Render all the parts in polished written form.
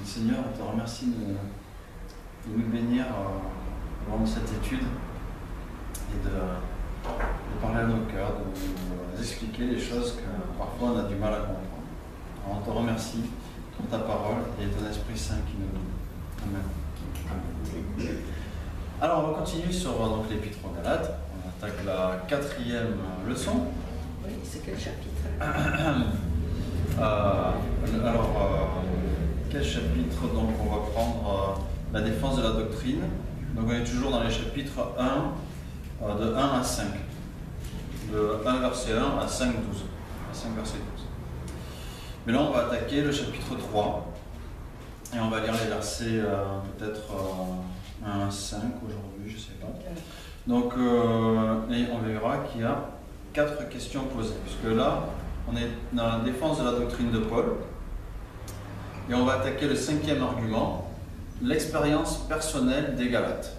Seigneur, on te remercie de nous bénir au long de cette étude et de parler à nos cœurs, de nous expliquer les choses que parfois on a du mal à comprendre. Alors, on te remercie pour ta parole et ton Esprit Saint qui nous guide. Amen. Alors, on va continuer sur l'Épître aux Galates. On attaque la 4e leçon. Oui, c'est quel chapitre? Quel chapitre? Donc, on va prendre la défense de la doctrine. Donc, on est toujours dans les chapitres 1, de 1 à 5. De 1 verset 1 à 5, 12. À 5 verset 12. Mais là, on va attaquer le chapitre 3. Et on va lire les versets peut-être 1 à 5 aujourd'hui, je ne sais pas. Donc, et on verra qu'il y a 4 questions posées. Puisque là, on est dans la défense de la doctrine de Paul. Et on va attaquer le 5e argument, l'expérience personnelle des Galates.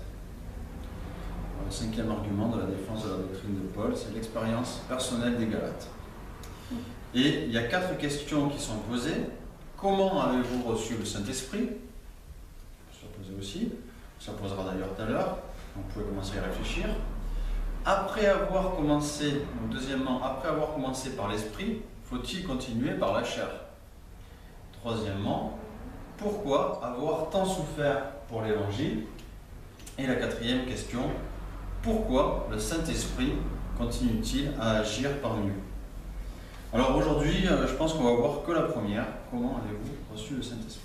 Le 5e argument de la défense de la doctrine de Paul, c'est l'expérience personnelle des Galates. Et il y a 4 questions qui sont posées. Comment avez-vous reçu le Saint-Esprit? Ça posé aussi. Ça posera d'ailleurs tout à l'heure. Vous pouvez commencer à y réfléchir. Après avoir commencé, donc deuxièmement, après avoir commencé par l'Esprit, faut-il continuer par la chair? Troisièmement, pourquoi avoir tant souffert pour l'Évangile? Et la 4e question, pourquoi le Saint-Esprit continue-t-il à agir parmi nous? Alors aujourd'hui, je pense qu'on va voir que la première. Comment avez-vous reçu le Saint-Esprit?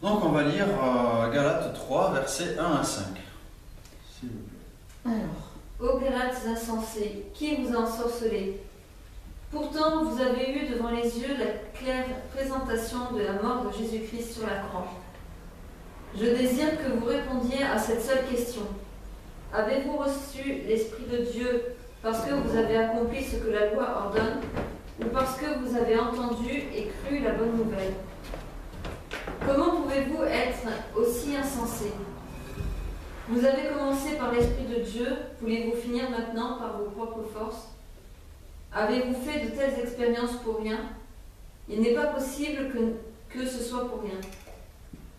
Donc on va lire Galates 3, versets 1 à 5. S'il vous plaît. Alors, ô Galates insensés, qui vous a ensorcelé? Pourtant, vous avez eu devant les yeux la claire présentation de la mort de Jésus-Christ sur la croix. Je désire que vous répondiez à cette seule question. Avez-vous reçu l'Esprit de Dieu parce que vous avez accompli ce que la loi ordonne, ou parce que vous avez entendu et cru la bonne nouvelle? Comment pouvez-vous être aussi insensés? Vous avez commencé par l'Esprit de Dieu, voulez-vous finir maintenant par vos propres forces? Avez-vous fait de telles expériences pour rien? Il n'est pas possible que ce soit pour rien.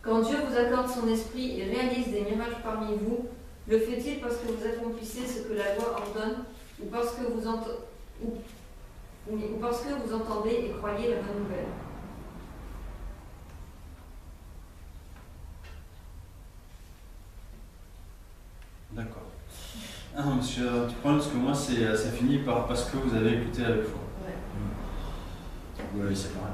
Quand Dieu vous accorde son esprit et réalise des miracles parmi vous, le fait-il parce que vous accomplissez ce que la loi ordonne, ou parce que vous entendez et croyez la bonne nouvelle? D'accord. Ah, monsieur, tu prends parce que moi, ça finit par parce que vous avez écouté avec foi. Oui, c'est pareil.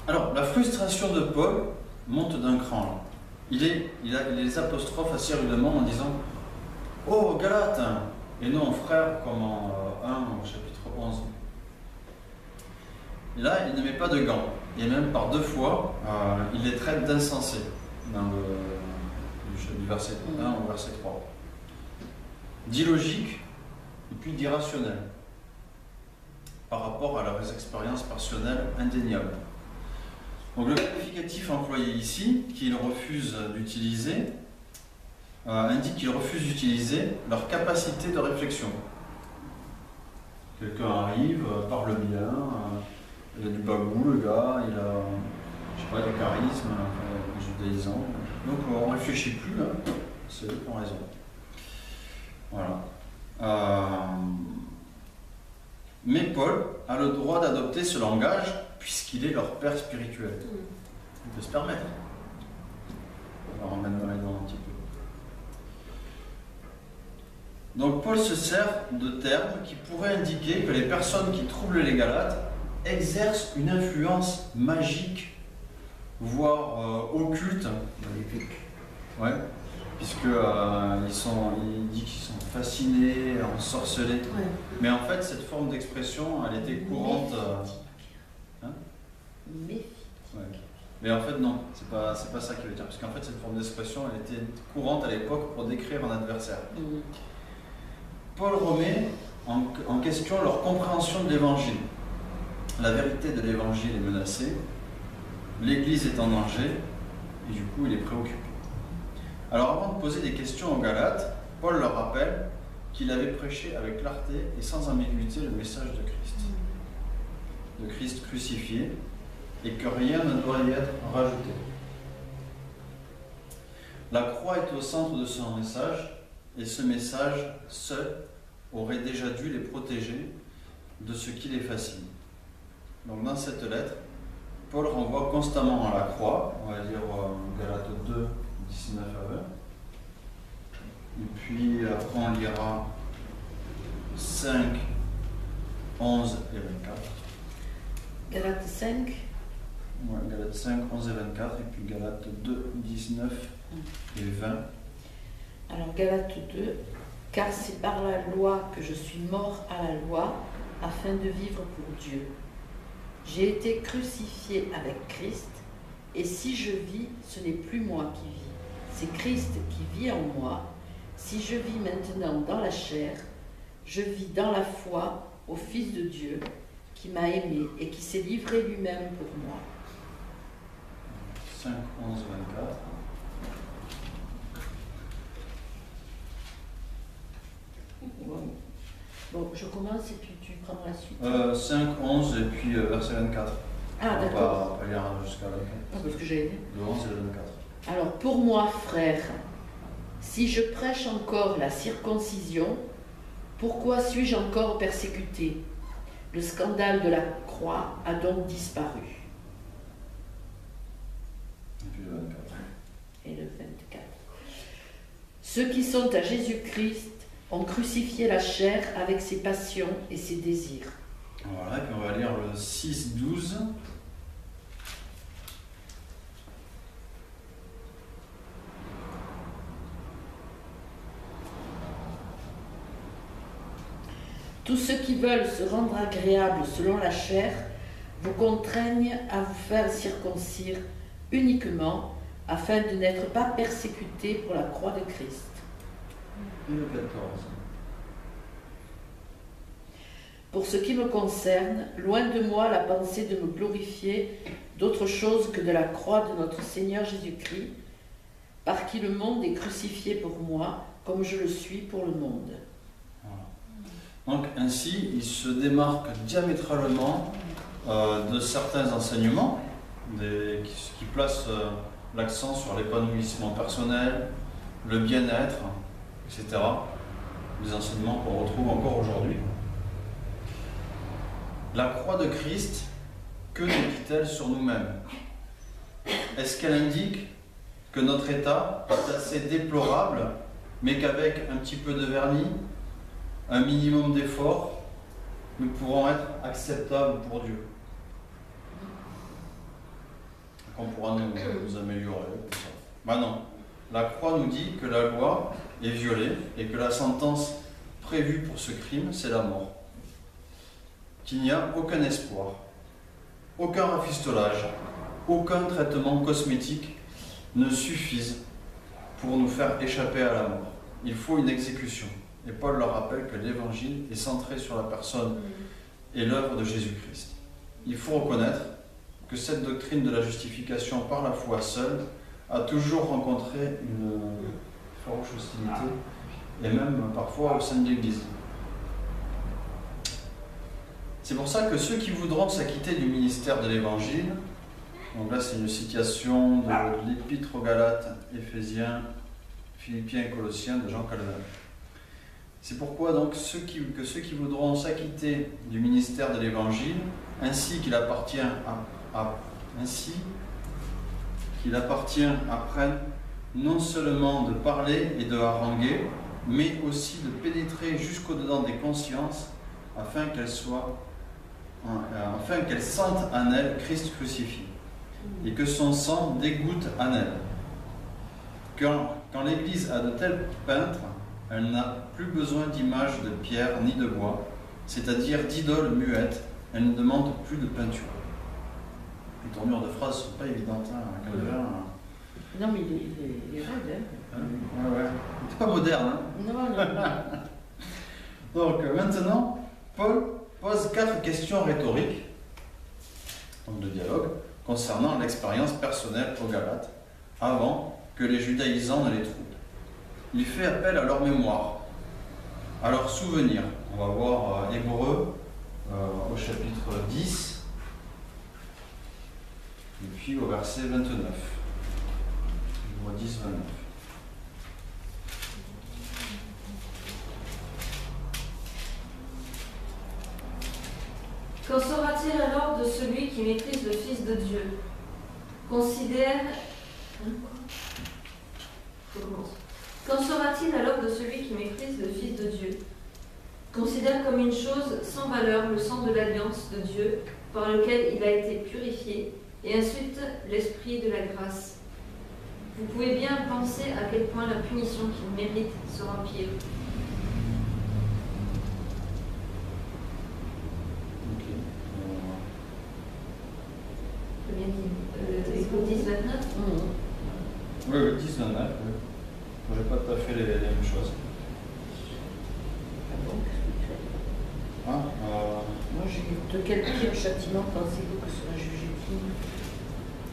Alors, la frustration de Paul monte d'un cran. Là. Il les apostrophe assez rudement en disant « Oh, Galates !» et non « frère » comme en 1 au chapitre 11. Et là, il ne met pas de gants. Et même par 2 fois, il les traite d'insensés dans du verset 1 au verset 3. D'illogique et puis d'irrationnel par rapport à leurs expériences personnelles indéniables. Donc le qualificatif employé ici, qu'il refuse d'utiliser, indique qu'ils refusent d'utiliser leur capacité de réflexion. Quelqu'un arrive, parle bien, il a du bagou, le gars, il a, je sais pas, du charisme, judaïsant. Donc on ne réfléchit plus, là, c'est eux qui ont raison. Voilà. Mais Paul a le droit d'adopter ce langage puisqu'il est leur père spirituel. Il peut se permettre. Alors on va mettre un petit peu. Donc Paul se sert de termes qui pourraient indiquer que les personnes qui troublent les Galates exercent une influence magique, voire occulte. Maléfique. Ouais. Puisque il dit qu'ils sont fascinés, ensorcelés. Ouais. Mais en fait, cette forme d'expression, elle était courante. Méfique. Ouais. Mais en fait, non, c'est pas ça qu'il veut dire. Parce qu'en fait, cette forme d'expression, elle était courante à l'époque pour décrire un adversaire. Paul remet en question leur compréhension de l'évangile. La vérité de l'évangile est menacée, l'Église est en danger, et du coup, il est préoccupé. Alors avant de poser des questions aux Galates, Paul leur rappelle qu'il avait prêché avec clarté et sans ambiguïté le message de Christ. De Christ crucifié, et que rien ne doit y être rajouté. La croix est au centre de son message, et ce message seul aurait déjà dû les protéger de ce qui les fascine. Donc dans cette lettre, Paul renvoie constamment à la croix, on va dire Galates 2, 19 à 20. Et puis après on lira 5, 11 et 24. Galates 5. Ouais, Galates 5, 11 et 24, et puis Galates 2, 19 et 20. Alors Galates 2, car c'est par la loi que je suis mort à la loi, afin de vivre pour Dieu. J'ai été crucifié avec Christ, et si je vis, ce n'est plus moi qui vis, c'est Christ qui vit en moi. Si je vis maintenant dans la chair, je vis dans la foi au Fils de Dieu, qui m'a aimé et qui s'est livré lui-même pour moi. 5, 11, 24. Bon, je commence et puis tu prends la suite. 5, 11 et puis verset 24. Ah, d'accord. On va pas lire jusqu'à la fin. Parce que j'ai aimé. Le 11 et le 24. Alors, pour moi, frère, si je prêche encore la circoncision, pourquoi suis-je encore persécuté? Le scandale de la croix a donc disparu. Et puis le 24. Et le 24. Ceux qui sont à Jésus-Christ ont crucifié la chair avec ses passions et ses désirs. Voilà, et puis on va lire le 6, 12. Tous ceux qui veulent se rendre agréables selon la chair vous contraignent à vous faire circoncire uniquement afin de n'être pas persécutés pour la croix de Christ. Et le 14. Pour ce qui me concerne, loin de moi la pensée de me glorifier d'autre chose que de la croix de notre Seigneur Jésus-Christ, par qui le monde est crucifié pour moi, comme je le suis pour le monde. Voilà. Donc ainsi, il se démarque diamétralement de certains enseignements qui placent l'accent sur l'épanouissement personnel, le bien-être, etc. Des enseignements qu'on retrouve encore aujourd'hui. La croix de Christ, que dit-elle sur nous-mêmes? Est-ce qu'elle indique que notre état est assez déplorable, mais qu'avec un petit peu de vernis, un minimum d'effort, nous pourrons être acceptables pour Dieu? Qu'on pourra nous améliorer. Ben non. La croix nous dit que la loi est violée et que la sentence prévue pour ce crime, c'est la mort. Qu'il n'y a aucun espoir, aucun rafistolage, aucun traitement cosmétique ne suffisent pour nous faire échapper à la mort. Il faut une exécution. Et Paul leur rappelle que l'évangile est centré sur la personne et l'œuvre de Jésus-Christ. Il faut reconnaître que cette doctrine de la justification par la foi seule a toujours rencontré une farouche hostilité, et même parfois au sein de l'Église. C'est pour ça que ceux qui voudront s'acquitter du ministère de l'Évangile, donc là c'est une citation de l'Épître aux Galates, Éphésiens, Philippiens et Colossiens de Jean Calvin. C'est pourquoi donc ceux qui voudront s'acquitter du ministère de l'Évangile, ainsi qu'il appartient apprennent non seulement de parler et de haranguer, mais aussi de pénétrer jusqu'au-dedans des consciences afin qu'elles sentent en elles Christ crucifié et que son sang dégoûte en elles. Quand l'Église a de tels peintres, elle n'a plus besoin d'images de pierre ni de bois, c'est-à-dire d'idoles muettes. Elle ne demande plus de peinture. Les tournures de phrases ne sont pas évidentes, hein, Calvin. Non, mais il est raide, hein. Ouais. Il n'est pas moderne, hein. Non. Donc maintenant, Paul pose 4 questions rhétoriques, donc de dialogue, concernant l'expérience personnelle aux Galates, avant que les judaïsants ne les troublent. Il fait appel à leur mémoire, à leur souvenir. On va voir Hébreux au chapitre 10. puis au verset 29. Romains 10, 29. Qu'en sera-t-il alors de celui qui méprise le Fils de Dieu? Considère... Qu'en sera-t-il alors de celui qui méprise le Fils de Dieu? Considère comme une chose sans valeur le sang de l'alliance de Dieu par lequel il a été purifié, et ensuite l'Esprit de la grâce. Vous pouvez bien penser à quel point la punition qu'il mérite sera pire. Hébreux 10, 29. Oui, 10, 29. Oui. Je n'ai pas tout à fait les mêmes choses. Moi j'ai lu de quel pire châtiment pensez-vous que sera jugé digne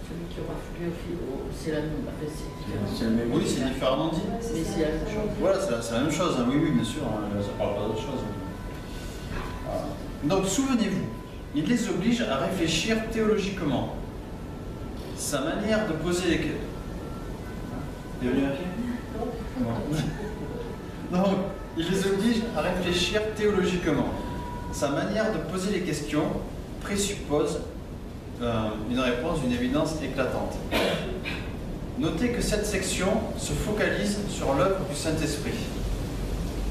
celui qui aura foulé au fil c'est la même, enfin, c'est différent. Oui, c'est différemment dit. Mais c'est la même chose. Voilà, c'est la même chose, hein. Oui, bien sûr, hein. Ça ne parle pas d'autre chose. Voilà. Donc, souvenez-vous, il les oblige à réfléchir théologiquement. Sa manière de poser les questions. T'es venu à pied? Non. Donc, il les oblige à réfléchir théologiquement. Sa manière de poser les questions présuppose une réponse d'une évidence éclatante. Notez que cette section se focalise sur l'œuvre du Saint-Esprit.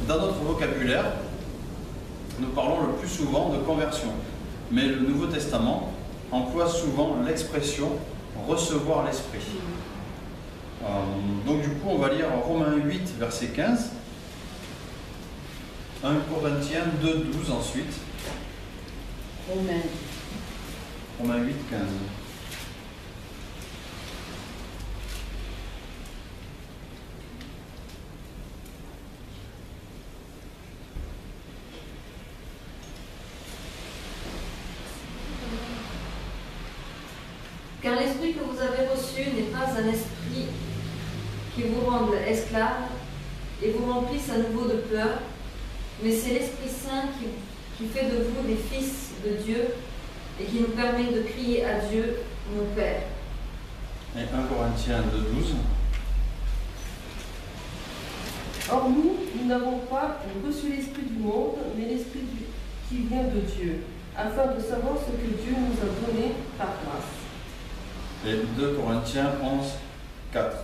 Dans notre vocabulaire, nous parlons le plus souvent de conversion, mais le Nouveau Testament emploie souvent l'expression « recevoir l'Esprit ». Donc du coup, on va lire Romains 8, verset 15, 1 Corinthiens 2, 12 ensuite. Romains 8, 15. Car l'esprit que vous avez reçu n'est pas un esprit qui vous rende esclave et vous remplisse à nouveau de peur, mais c'est l'Esprit Saint qui fait de vous des fils de Dieu et qui nous permet de crier à Dieu, mon Père. Et 1 Corinthiens 2, 12. Or nous n'avons pas reçu l'esprit du monde, mais l'esprit qui vient de Dieu, afin de savoir ce que Dieu nous a donné par grâce. Et 2 Corinthiens 11, 4.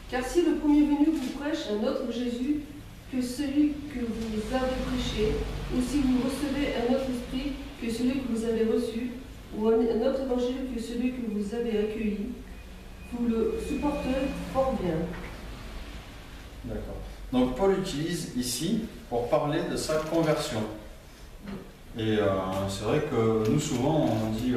Car si le premier venu vous prêche un autre Jésus que celui que vous avez prêché, ou si vous recevez un autre esprit que celui que vous avez reçu, ou un autre évangile que celui que vous avez accueilli, vous le supporterez fort bien. D'accord. Donc Paul utilise ici pour parler de sa conversion. Et c'est vrai que nous souvent on dit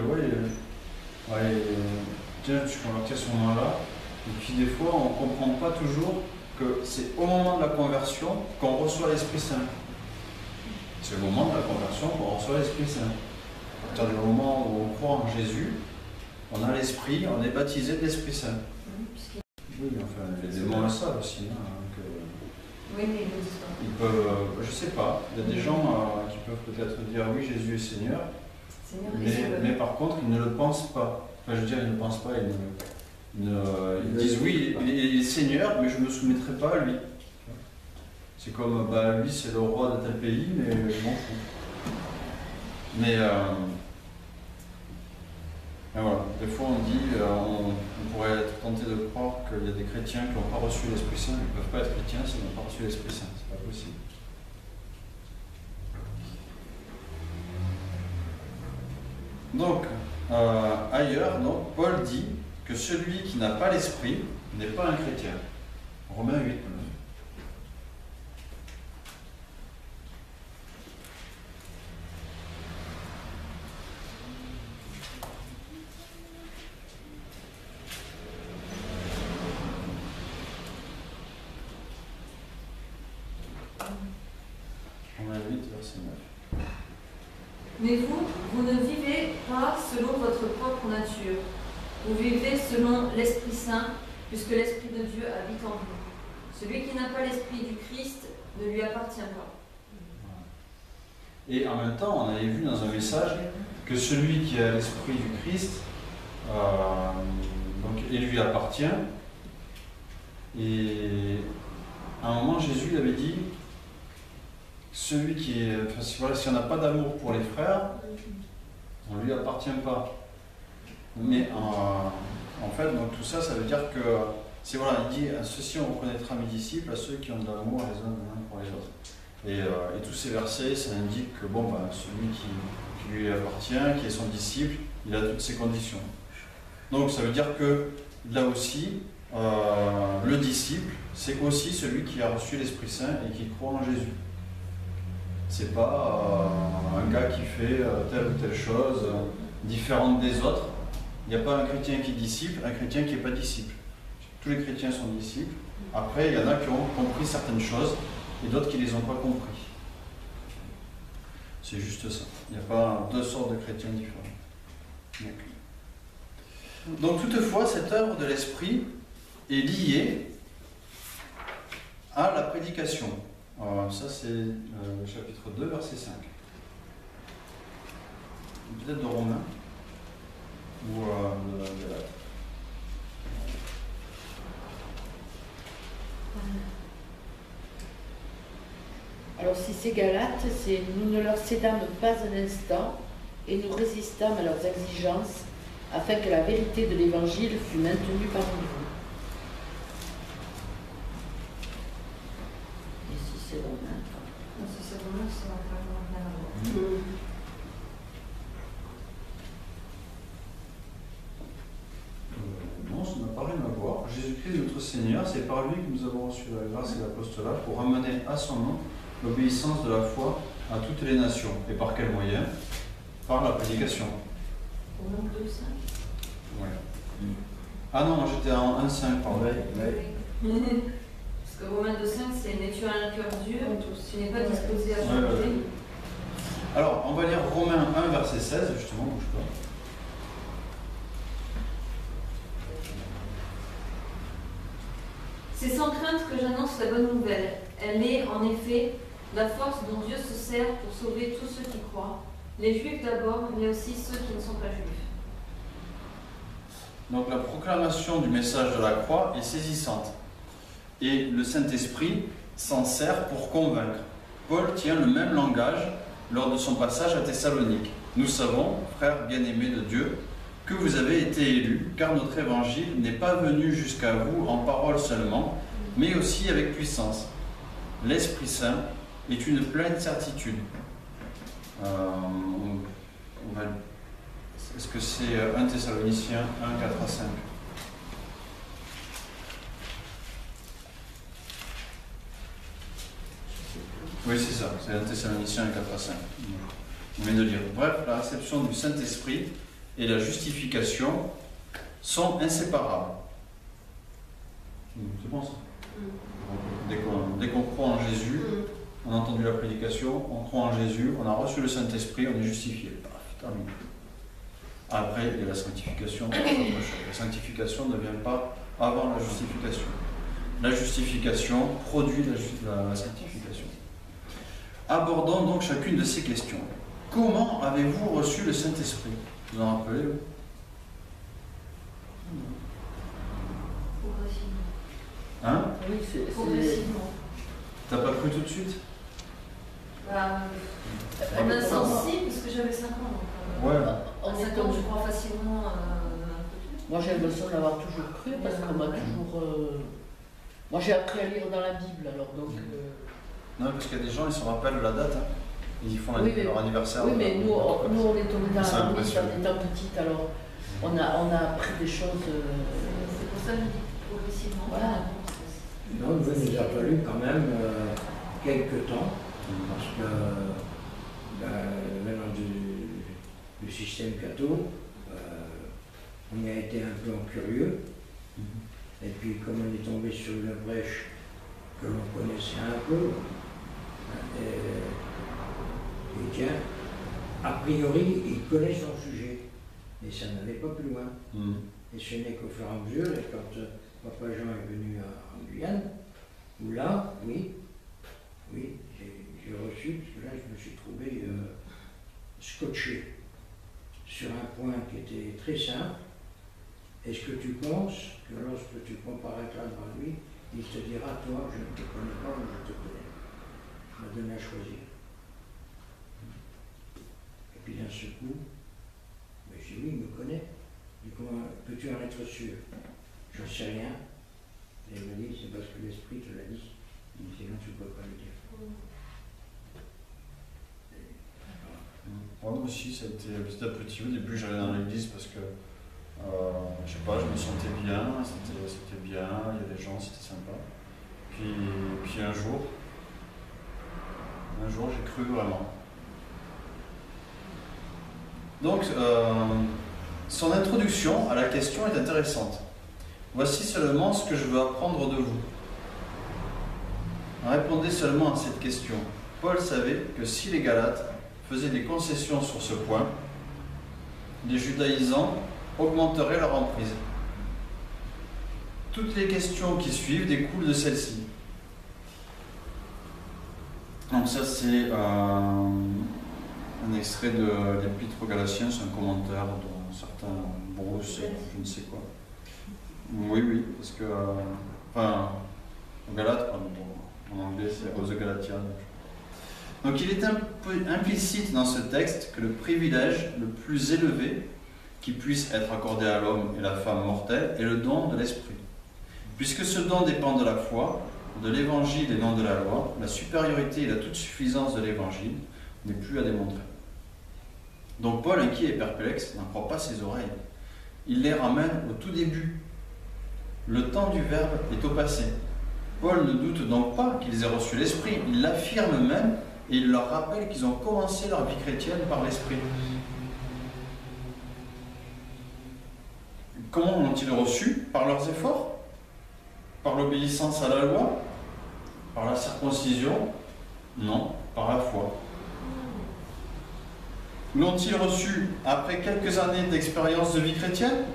tiens, je suis converti à ce moment-là. Et puis des fois on ne comprend pas toujours que c'est au moment de la conversion qu'on reçoit l'Esprit Saint. C'est au moment de la conversion qu'on reçoit l'Esprit Saint. À partir du moment où on croit en Jésus, on a l'Esprit, on est baptisé de l'Esprit Saint. Oui, enfin, les démons le savent aussi. Oui, mais ils le disent pas. Ils peuvent, je sais pas, il y a des gens qui peuvent peut-être dire oui, Jésus est Seigneur, mais par contre, ils ne le pensent pas. Enfin, je veux dire, ils ne pensent pas, ils disent oui, il est Seigneur, mais je ne me soumettrai pas à lui. C'est comme, lui c'est le roi de tel pays, mais je m'en fous. Mais voilà, des fois on dit, on pourrait être tenté de croire qu'il y a des chrétiens qui n'ont pas reçu l'Esprit Saint, ils ne peuvent pas être chrétiens s'ils n'ont pas reçu l'Esprit Saint, c'est pas possible. Donc, ailleurs, Paul dit que celui qui n'a pas l'Esprit n'est pas un chrétien. Romains 8. Romains 8, verset 9. Mais vous ne vivez pas selon votre propre nature. Vous vivez selon l'Esprit Saint, puisque l'Esprit de Dieu habite en vous. Celui qui n'a pas l'esprit du Christ ne lui appartient pas. Et en même temps, on avait vu dans un message que celui qui a l'esprit du Christ, donc, il lui appartient. Et à un moment, Jésus il avait dit, celui qui est, enfin, si on n'a pas d'amour pour les frères, on ne lui appartient pas. Mais en fait, donc, tout ça, ça veut dire que, si voilà, il dit, à ceux-ci on reconnaîtra mes disciples, à ceux qui ont de l'amour les uns pour les autres. Et tous ces versets, ça indique que bon, celui qui lui appartient, qui est son disciple, il a toutes ces conditions. Donc ça veut dire que là aussi, le disciple, c'est aussi celui qui a reçu l'Esprit Saint et qui croit en Jésus. C'est pas un gars qui fait telle ou telle chose différente des autres. Il n'y a pas un chrétien qui est disciple, un chrétien qui n'est pas disciple. Tous les chrétiens sont disciples. Après, il y en a qui ont compris certaines choses et d'autres qui ne les ont pas compris. C'est juste ça. Il n'y a pas deux sortes de chrétiens différents. Donc toutefois, cette œuvre de l'Esprit est liée à la prédication. Alors, ça c'est le chapitre 2, verset 5. Peut-être de Romains ou de Galates. Alors si c'est Galates, c'est « Nous ne leur cédâmes pas un instant et nous résistâmes à leurs exigences afin que la vérité de l'Évangile fût maintenue parmi vous. » Et si c'est Romain, Si c'est Romain, ça va pas vraiment bien. Non, ça n'a pas rien à voir. Jésus-Christ, notre Seigneur, c'est par lui que nous avons reçu la grâce et l'apostolat pour ramener à son nom l'obéissance de la foi à toutes les nations. Et par quel moyen? Par la prédication. Romains 2, 5. Ouais. Ah non, moi j'étais en 1,5, pardon. Parce que Romains 2, 5, c'est « Mais tu as un cœur dur, tu n'es pas disposé à changer. » Alors, on va lire Romains 1, verset 16, justement, bouge pas. C'est sans crainte que j'annonce la bonne nouvelle. Elle est, en effet, la force dont Dieu se sert pour sauver tous ceux qui croient, les Juifs d'abord, mais aussi ceux qui ne sont pas Juifs. Donc la proclamation du message de la croix est saisissante. Et le Saint-Esprit s'en sert pour convaincre. Paul tient le même langage lors de son passage à Thessalonique. Nous savons, frères bien-aimés de Dieu, que vous avez été élus, car notre évangile n'est pas venu jusqu'à vous en parole seulement, mais aussi avec puissance. L'Esprit Saint est une pleine certitude. Est-ce que c'est 1 Thessaloniciens 1, 4 à 5? Oui, c'est ça, c'est 1 Thessaloniciens 1, 4 à 5. On vient de lire. Bref, la réception du Saint-Esprit et la justification sont inséparables. C'est bon ça? Dès qu'on croit en Jésus, on a entendu la prédication, on croit en Jésus, on a reçu le Saint-Esprit, on est justifié. Paf, terminé. Après, il y a la sanctification. La sanctification ne vient pas avant la justification. La justification produit la sanctification. Abordons donc chacune de ces questions. Comment avez-vous reçu le Saint-Esprit? Vous en rappelez? Progressivement. Hein? oui, c'est Progressivement. T'as pas cru tout de suite? En insensible, parce que j'avais 5 ans. Donc, Ouais. En 5 ans, je crois facilement Moi j'ai l'impression d'avoir toujours cru parce qu'on m'a toujours. Moi j'ai appris à lire dans la Bible alors donc. Non, parce qu'il y a des gens, ils se rappellent la date. Hein. Ils font Oui, leur anniversaire. Oui, mais nous on est tombés dans C'est la Bible impressionnant. en étant petite alors on a appris des choses. c'est pour ça que je dis progressivement. Voilà. Non, il nous a fallu quand même quelques temps, parce que venant du système catho, on a été un peu curieux, et puis comme on est tombé sur une brèche que l'on connaissait un peu, et tiens, a priori, il connaît son sujet, mais ça n'allait pas plus loin. Et ce n'est qu'au fur et à mesure, et quand Papa Jean est venu en Guyane, Où là, oui, j'ai reçu, parce que là, je me suis trouvé scotché sur un point qui était très simple. Est-ce que tu penses que lorsque tu comparaîtras devant lui, il te dira, toi, je ne te connais pas, ou je te connais. Il m'a donné à choisir. Et puis d'un seul coup, ben, j'ai dit, oui, il me connaît. Du coup, peux-tu en être sûr? Je ne sais rien. Et il m'a dit, c'est parce que l'Esprit te l'a dit. Il dit, sinon tu ne peux pas le dire. Moi aussi, ça a été petit à petit. Au début, j'allais dans l'église parce que, je sais pas, je me sentais bien, c'était bien, il y avait des gens, c'était sympa. Puis un jour, j'ai cru vraiment. Donc, son introduction à la question est intéressante. Voici seulement ce que je veux apprendre de vous. Répondez seulement à cette question. Paul savait que si les Galates faisaient des concessions sur ce point, les judaïsants augmenteraient leur emprise. Toutes les questions qui suivent découlent de celle-ci. Donc ça c'est un extrait de l'Épître aux Galatiens, c'est un commentaire d'un certain Bruce, je ne sais quoi. Oui, parce que... enfin, aux Galates, en anglais c'est aux Galatiens. Donc il est implicite dans ce texte que le privilège le plus élevé qui puisse être accordé à l'homme et la femme mortelle est le don de l'esprit. Puisque ce don dépend de la foi, de l'évangile et non de la loi, la supériorité et la toute suffisance de l'évangile n'est plus à démontrer. Donc Paul, inquiet et perplexe, n'en croit pas ses oreilles. Il les ramène au tout début. Le temps du Verbe est au passé. Paul ne doute donc pas qu'ils aient reçu l'Esprit, il l'affirme même et il leur rappelle qu'ils ont commencé leur vie chrétienne par l'Esprit. Comment l'ont-ils reçu? Par leurs efforts? Par l'obéissance à la loi? Par la circoncision? Non, par la foi. L'ont-ils reçu après quelques années d'expérience de vie chrétienne?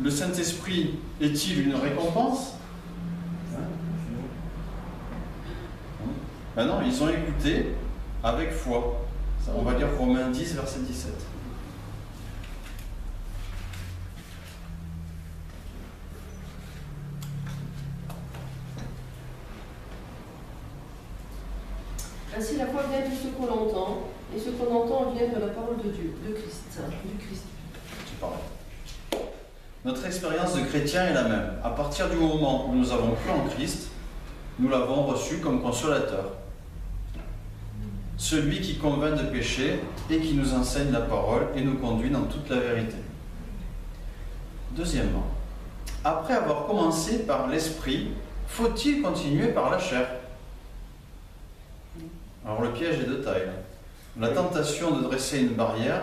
Le Saint-Esprit est-il une récompense? Ben non, ils ont écouté avec foi. Ça, on va lire Romains 10, verset 17. Ainsi la foi vient de ce qu'on entend, et ce qu'on entend vient de la parole de Dieu, de Christ, du Christ. C'est pareil. Notre expérience de chrétien est la même. À partir du moment où nous avons cru en Christ, nous l'avons reçu comme consolateur. Celui qui convainc de péché et qui nous enseigne la parole et nous conduit dans toute la vérité. Deuxièmement, après avoir commencé par l'esprit, faut-il continuer par la chair? Alors le piège est de taille. La tentation de dresser une barrière...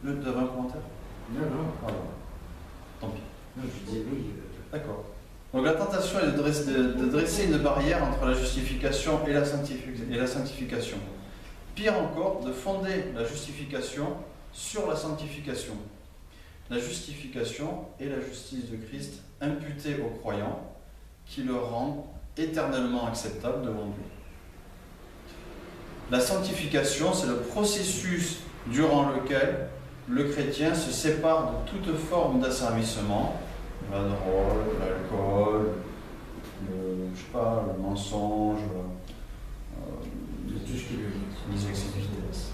Vous avez un commentaire? Non. Pardon. Tant pis. Non, je disais oui. D'accord. Donc la tentation est de dresser une barrière entre la justification et la sanctification. Pire encore, de fonder la justification sur la sanctification. La justification est la justice de Christ imputée aux croyants qui le rendent éternellement acceptable devant Dieu. La sanctification, c'est le processus durant lequel le chrétien se sépare de toute forme d'asservissement, la drogue, l'alcool, le mensonge, tout ce qui le dit. les excès de vitesse.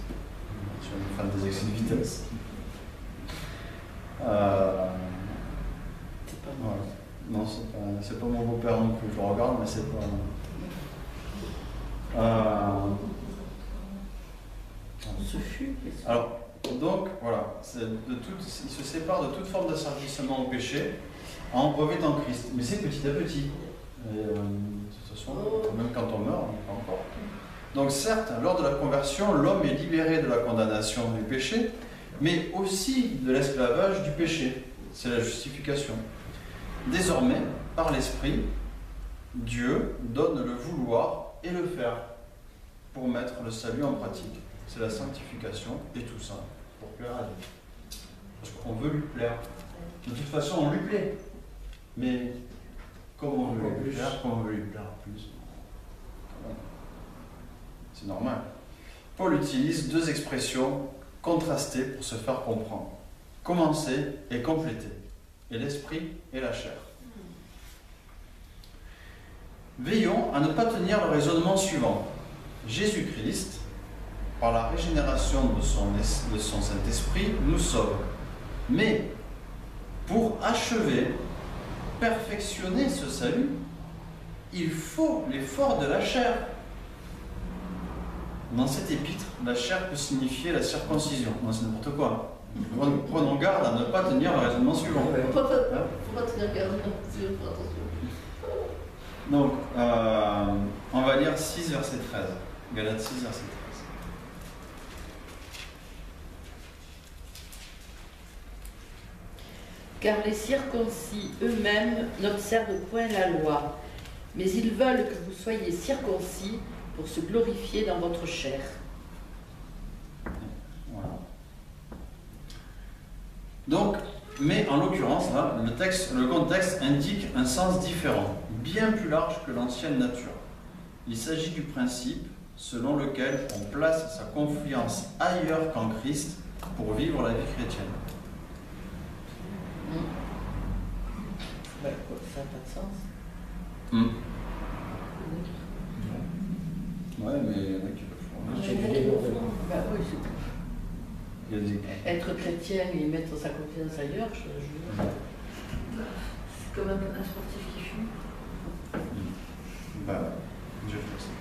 Je suis un fan des excès de vitesse. C'est pas Voilà. Non, c'est pas mon beau-père non plus, je le regarde, mais c'est pas... Ce fut. Alors, donc, voilà, il se sépare de toute forme d'asservissement au péché en revêtant Christ. Mais c'est petit à petit. Et, de toute façon, même quand on meurt, on n'est pas encore. Donc certes, lors de la conversion, l'homme est libéré de la condamnation du péché, mais aussi de l'esclavage du péché. C'est la justification. Désormais, par l'Esprit, Dieu donne le vouloir et le faire pour mettre le salut en pratique. C'est la sanctification et tout ça pour plaire à Dieu. Parce qu'on veut lui plaire. De toute façon, on lui plaît. Mais comment on veut lui plaire, comment on veut lui plaire plus? c'est normal. Paul utilise deux expressions contrastées pour se faire comprendre. Commencer et compléter. Et l'esprit et la chair. Veillons à ne pas tenir le raisonnement suivant. Jésus-Christ, par la régénération de son Saint-Esprit, nous sauve. Mais pour achever, perfectionner ce salut, il faut l'effort de la chair. Dans cette épître, la chair peut signifier la circoncision. Non, c'est n'importe quoi. Prenons garde à ne pas tenir le raisonnement suivant. Faut pas tenir garde. Attention. Donc, on va lire 6, verset 13. Galates 6, verset 13. Car les circoncis eux-mêmes n'observent point la loi, mais ils veulent que vous soyez circoncis pour se glorifier dans votre chair. Voilà. Donc, mais en l'occurrence, là, le contexte indique un sens différent, bien plus large que l'ancienne nature. Il s'agit du principe selon lequel on place sa confiance ailleurs qu'en Christ pour vivre la vie chrétienne. Ben, ça n'a pas de sens. Ouais, mais il y en a qui le font. C'est du débordement. Ben, oui, c'est... Il y a des... Être chrétien et mettre sa confiance ailleurs, C'est comme un sportif qui fume. Bah, je fais ça.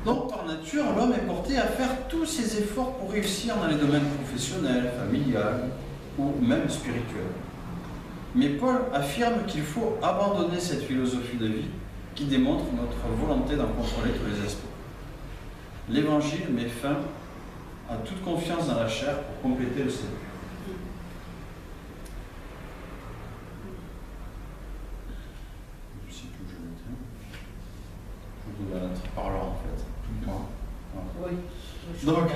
Donc, par nature, l'homme est porté à faire tous ses efforts pour réussir dans les domaines professionnels, familial ou même spirituels. Mais Paul affirme qu'il faut abandonner cette philosophie de vie qui démontre notre volonté d'en contrôler tous les aspects. L'Évangile met fin à toute confiance dans la chair pour compléter le salut. Je ne sais plus où je l'étais. Je dois être par là en fait. Voilà. Oui. Donc,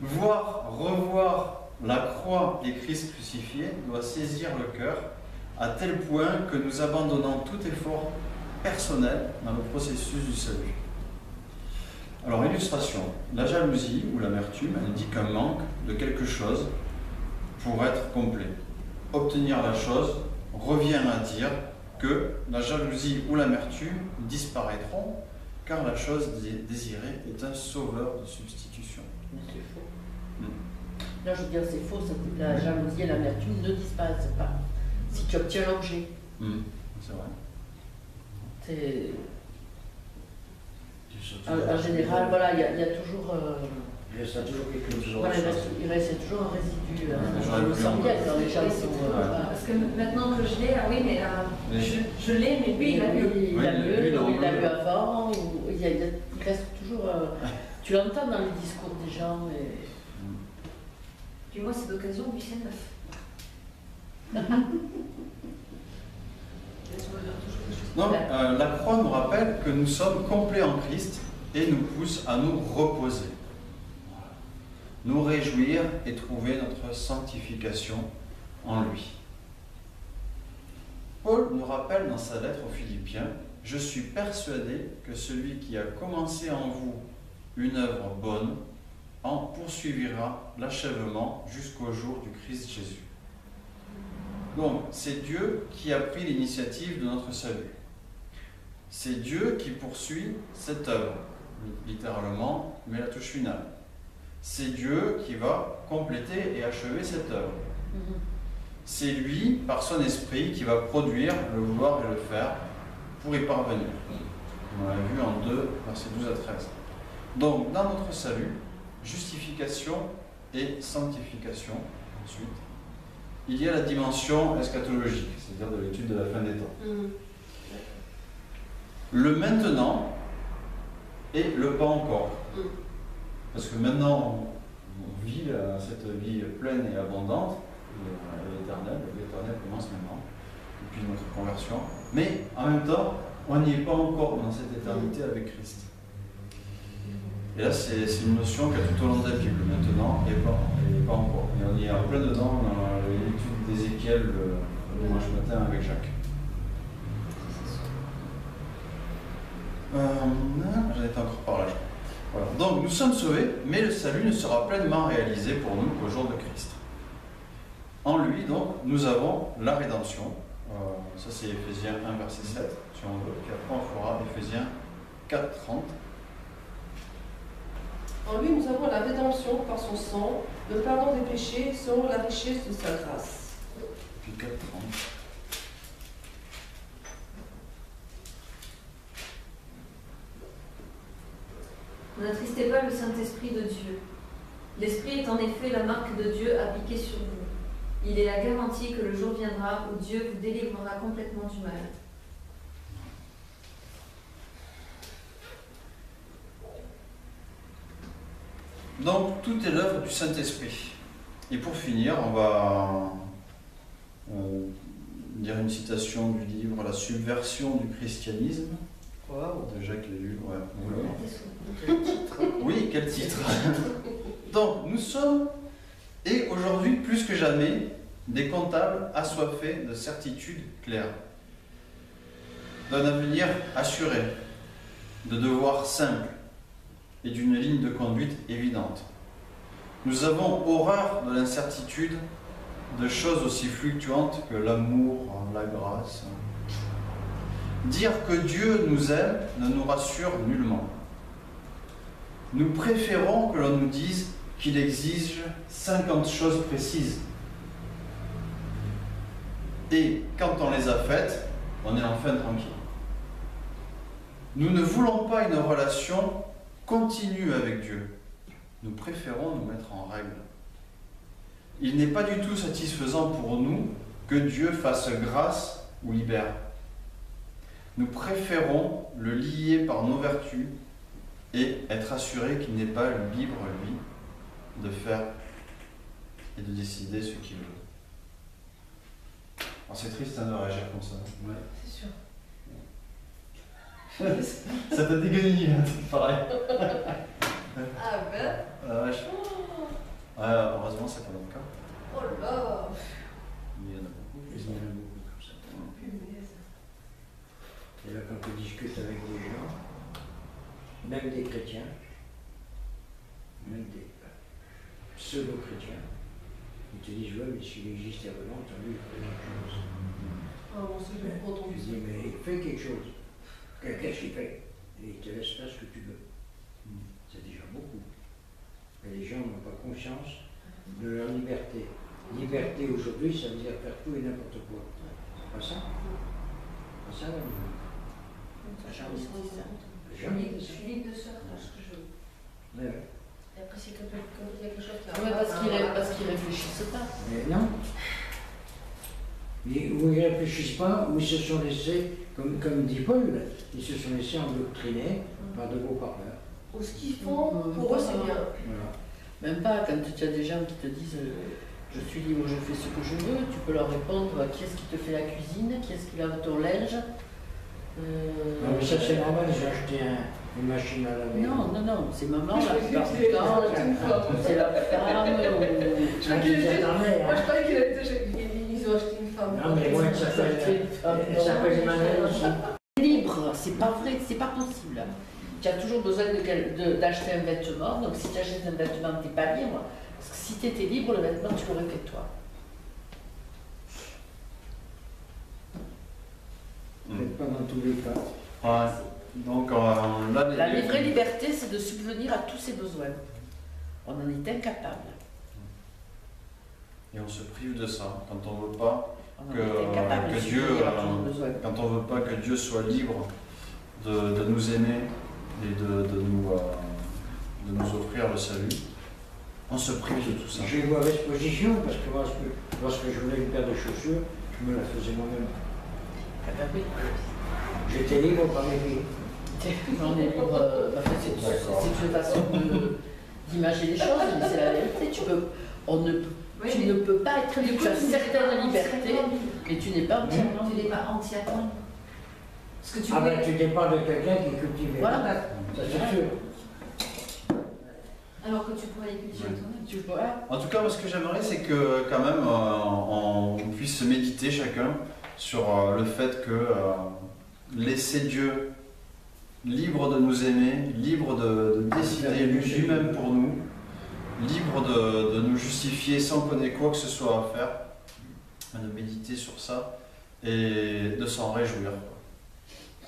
revoir la croix et Christ crucifié doit saisir le cœur à tel point que nous abandonnons tout effort personnel dans le processus du salut. Alors, illustration. La jalousie ou l'amertume indique un manque de quelque chose pour être complet. Obtenir la chose revient à dire que la jalousie ou l'amertume disparaîtront car la chose désirée est un sauveur de substitution. Mais c'est faux. Non, je veux dire, c'est faux. La jalousie et l'amertume ne disparaissent pas si tu obtiens l'objet. C'est vrai. C'est... En général, voilà, il y a toujours... Il reste toujours quelque chose. Voilà, il reste toujours un résidu. J'aurais Je me pu sens en- bien quand les gens sont... Parce que maintenant que je l'ai, ah oui, mais je l'ai, mais lui, il a mieux. Il Oui, a mieux, lui, il a ou il a mieux. eu avant, ou il reste toujours... tu l'entends dans les discours des gens, et... Puis moi, c'est d'occasion, lui, c'est neuf. Donc, la croix nous rappelle que nous sommes complets en Christ et nous pousse à nous reposer, nous réjouir et trouver notre sanctification en lui. Paul nous rappelle dans sa lettre aux Philippiens « Je suis persuadé que celui qui a commencé en vous une œuvre bonne en poursuivra l'achèvement jusqu'au jour du Christ Jésus. » Donc, c'est Dieu qui a pris l'initiative de notre salut. C'est Dieu qui poursuit cette œuvre, littéralement, mais la touche finale. C'est Dieu qui va compléter et achever cette œuvre. C'est lui, par son esprit, qui va produire le vouloir et le faire pour y parvenir. On l'a vu en 2, versets 12 à 13. Donc, dans notre salut, justification et sanctification, ensuite, il y a la dimension eschatologique, c'est-à-dire de l'étude de la fin des temps. Le maintenant et le pas encore. Parce que maintenant, on vit cette vie pleine et abondante, et l'éternel commence maintenant, depuis notre conversion. Mais en même temps, on n'y est pas encore dans cette éternité avec Christ. Et là, c'est une notion qu'il y a tout au long de la Bible, maintenant et pas encore. Et on y est en plein dedans dans l'étude d'Ézéchiel le dimanche matin avec Jacques. on était encore par là, je crois. Voilà. Donc nous sommes sauvés, mais le salut ne sera pleinement réalisé pour nous qu'au jour de Christ. En lui, donc, nous avons la rédemption. Ça, c'est Éphésiens 1, verset 7, si on veut. Puis après, on fera Éphésiens 4, 30. En lui, nous avons la rédemption par son sang, le pardon des péchés selon la richesse de sa grâce. Puis 4, 30. N'attristez pas le Saint-Esprit de Dieu. L'Esprit est en effet la marque de Dieu appliquée sur vous. Il est la garantie que le jour viendra où Dieu vous délivrera complètement du mal. Donc, tout est l'œuvre du Saint-Esprit. Et pour finir, on va dire une citation du livre La subversion du christianisme de Jacques Ellul. Ouais. Oui, quel titre. Donc, nous sommes, et aujourd'hui plus que jamais, des comptables assoiffés de certitudes claires, d'un avenir assuré, de devoirs simples et d'une ligne de conduite évidente. Nous avons horreur de l'incertitude, de choses aussi fluctuantes que l'amour, la grâce. Dire que Dieu nous aime ne nous rassure nullement. Nous préférons que l'on nous dise qu'il exige 50 choses précises. Et quand on les a faites, on est enfin tranquille. Nous ne voulons pas une relation continue avec Dieu. Nous préférons nous mettre en règle. Il n'est pas du tout satisfaisant pour nous que Dieu fasse grâce ou libère. Nous préférons le lier par nos vertus et être assurés qu'il n'est pas libre, lui, de faire et de décider ce qu'il veut. Alors c'est triste de réagir comme ça. Ouais. C'est sûr. Ça t'a dégagné, hein, pareil. Ah ben. La vache. Ouais, heureusement, c'est pas dans le cas. Oh là. Mais il y en a beaucoup. Il y en a beaucoup comme ça. Punaise. Et là, quand tu discutes avec des gens, même des chrétiens, même des pseudo-chrétiens, ils te disent, ouais, mais si l'Église est vraiment entendu, il fait quelque chose. Ah bon, c'est le gros ton Tu dis, mais fais quelque chose. Qu'est-ce qu'il fait? Et il te laisse faire ce que tu veux. C'est déjà beaucoup. Et les gens n'ont pas conscience de leur liberté. Liberté aujourd'hui, ça veut dire faire tout et n'importe quoi. C'est pas ça? C'est pas ça la liberté. Je suis libre de faire ce que je veux. Mais ouais. Et après, c'est quand il y a quelque chose qui Ouais, parce qu'ils réfléchissent pas. Mais non. Ou ils ne réfléchissent pas, ou ils se sont laissés, comme dit Paul, ils se sont laissés endoctriner par de beaux parleurs. Ou ce qu'ils font, pour eux, c'est bien. Voilà. Même pas, quand tu as des gens qui te disent je suis libre, je fais ce que je veux, tu peux leur répondre qui est-ce qui te fait la cuisine, qui est-ce qui lave ton linge. Non, mais ça c'est normal, j'ai acheté une machine à laver. Non, non, non, c'est maman la plupart du C'est temps, une fois. c'est la femme Je croyais qu'il était- Moi, je croyais qu'il avait déjà. Ils ont acheté une femme. Non, mais moi, ça s'appelle Emmanuel aussi. Libre, c'est pas vrai, c'est pas possible. Tu as toujours besoin d'acheter un vêtement, donc si tu achètes un vêtement, tu n'es pas libre. Parce que si tu étais libre, le vêtement, tu l'aurais fait toi. Peut-être pas dans tous les cas. Ouais. Donc là, La vraie liberté, c'est de subvenir à tous ses besoins. On en est incapable. et on se prive de ça quand on veut pas On en est incapable que de Dieu, subvenir à tous nos besoins. quand on veut pas que Dieu soit libre de nous aimer et de nous offrir le salut, on se prive de tout ça. J'ai eu mauvaise position parce que lorsque je voulais une paire de chaussures, je me la faisais moi-même. Ah ben oui. J'étais libre par mes pieds. On est libre, c'est une façon d'imager les choses, mais c'est la vérité. Tu ne peux pas être libre, tu as certaines libertés, mais tu n'es pas entièrement Tu n'es libre. pas entièrement. Parce que tu Ah ben voulais- tu dépends de quelqu'un qui cultive les Voilà. patates, ça c'est sûr. Alors que tu pourrais les cultiver toi-même. Tu vois, En tout cas, moi, ce que j'aimerais, c'est que quand même on puisse méditer chacun sur le fait que laisser Dieu libre de nous aimer, libre de décider lui-même pour nous, libre de nous justifier sans qu'on ait quoi que ce soit à faire, de méditer sur ça et de s'en réjouir.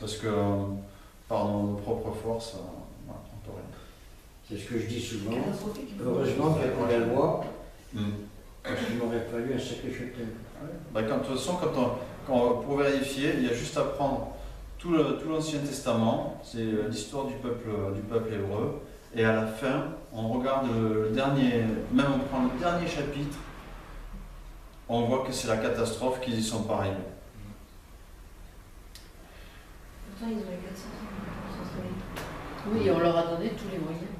Parce que par nos propres forces, on ne peut rien. C'est ce que je dis souvent. Heureusement qu'il y a pas la loi, parce qu'il m'aurait fallu un sacré châtiment. De toute façon, pour vérifier, il y a juste à prendre tout l'Ancien Testament, c'est l'histoire du peuple hébreu, et à la fin, on regarde le dernier, même on prend le dernier chapitre, on voit que c'est la catastrophe qu'ils y sont pas arrivés. Pourtant, ils ont eu 400 ans. Oui, on leur a donné tous les moyens.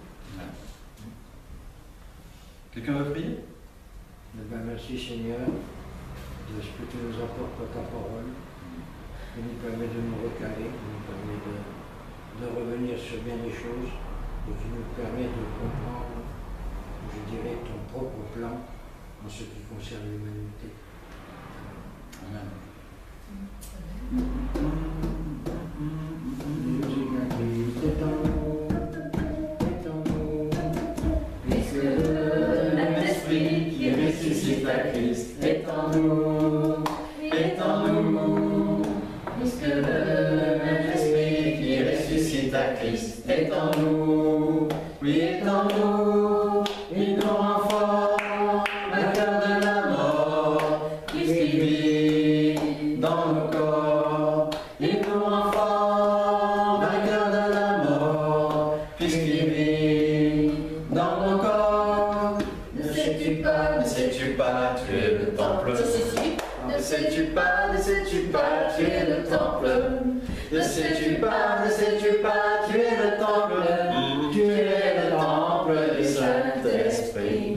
Quelqu'un veut prier? Merci Seigneur de ce que tu nous apportes par ta parole, qui nous permet de nous recaler, qui nous permet de revenir sur bien des choses et qui nous permet de comprendre, je dirais, ton propre plan en ce qui concerne l'humanité. Amen. Ressuscite à Christ est en nous, puisque le même esprit qui ressuscite à Christ est en nous, oui, est en nous, il nous rend fort, vainqueur de la mort, puisqu'il vit dans nos corps, il nous rend fort, vainqueur de la mort, puisqu'il vit dans nos corps. Ne sais-tu pas, tu es le temple. Ne sais-tu pas, tu es le temple. Ne sais-tu pas, tu es le temple. Tu es le temple du Saint-Esprit.